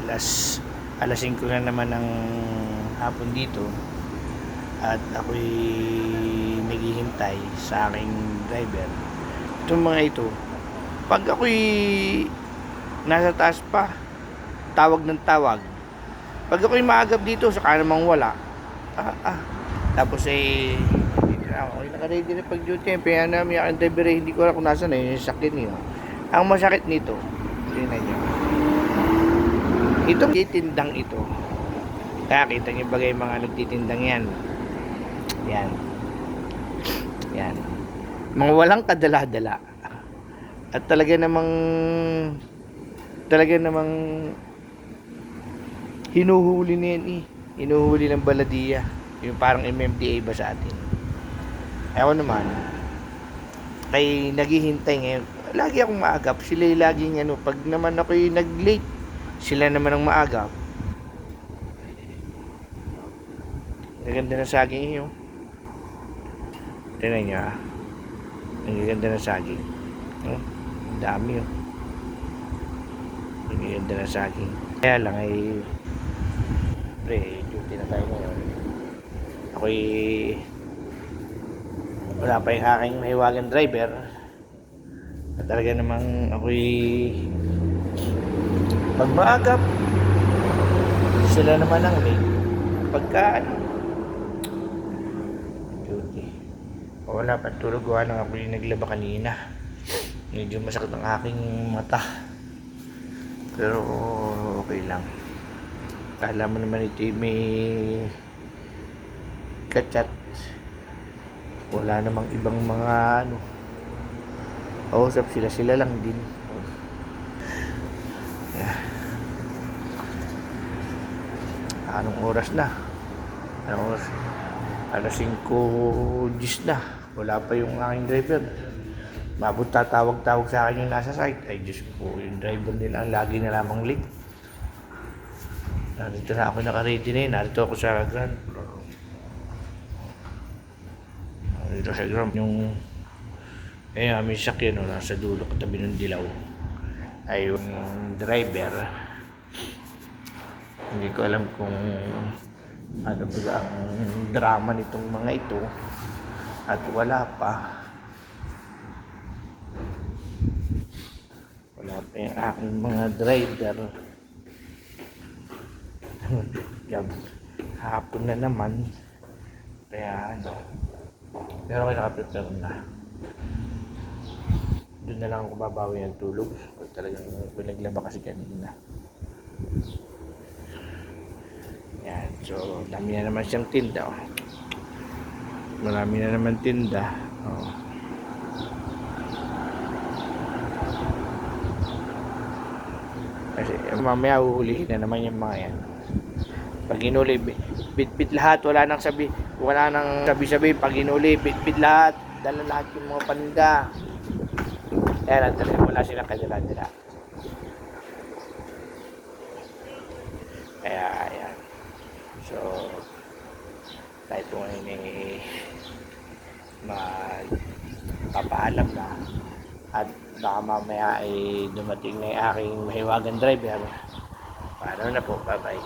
alas 5 na naman ng hapon dito at ako'y naghihintay sa aking driver. Itong mga ito, pag ako'y nasa taas pa, tawag ng tawag. Pag ako'y maagap dito, saka namang wala. Tapos ako'y naka-ready na pag-duty. Kaya namin yung driver, hindi ko alam kung nasa na yung sakit niyo. Ang masakit nito, tingnan nyo, itong titindang ito, kaya kita nyo bagay mga nagtitindang yan, yan, mga walang kadala-dala, at talaga namang hinuhuli na yan hinuhuli ng baladiya, yung parang MMDA ba sa atin. Ako naman kay naghihintay ngayon, lagi akong maagap, sila yung laging pag naman ako'y nag-late, sila naman ang maagap. Naganda na saging yun. Tignan nyo nagaganda na saging. Ang dami yun. Nagaganda na saging. Kaya lang duty na tayo ngayon. Ako'y wala pa yung aking mahiwagang driver. At talaga namang ako'y pag maagap, sila naman ang late. Pagka duty, wala pa tulog, gawa nang ako'y naglaba kanina. Medyo masakit ang aking mata, pero okay lang. Kala mo naman ito may kachat, wala namang ibang mga kausap, sila lang din. Anong oras na? Alas 5:10 na. Wala pa yung aking driver. Mabot tatawag-tawag sa akin yung nasa site. Ay Diyos ko, yung driver nila ang lagi na lamang late. Narito na ako, naka-ready na yun. Narito ako sa Grand Floor. Narito sa Grand, yung aming sakyan, nasa dulo katabi ng dilaw, ay yung driver. Hindi ko alam kung ano ba ang drama nitong mga ito, at wala pa yung aking mga driver. Hapon na naman, kaya pero ako nakaprepare na. Doon na lang ako babawi ng tulog. Talagang pinaglaba kasi kanina. Yan, so dami na naman siyang tinda. Marami na naman tinda. Kasi mamaya uhulihin na naman yung mga yan. Pag inuli, bit lahat, wala nang sabi. Pag inuli, bit lahat, dala lahat yung mga paninda. Kaya talaga wala silang kadala-dala. Kaya ayan. So kahit po ngayon magpapaalam na, at baka mamaya ay dumating na yung aking mahiwagang driver. Paano na po, bye bye.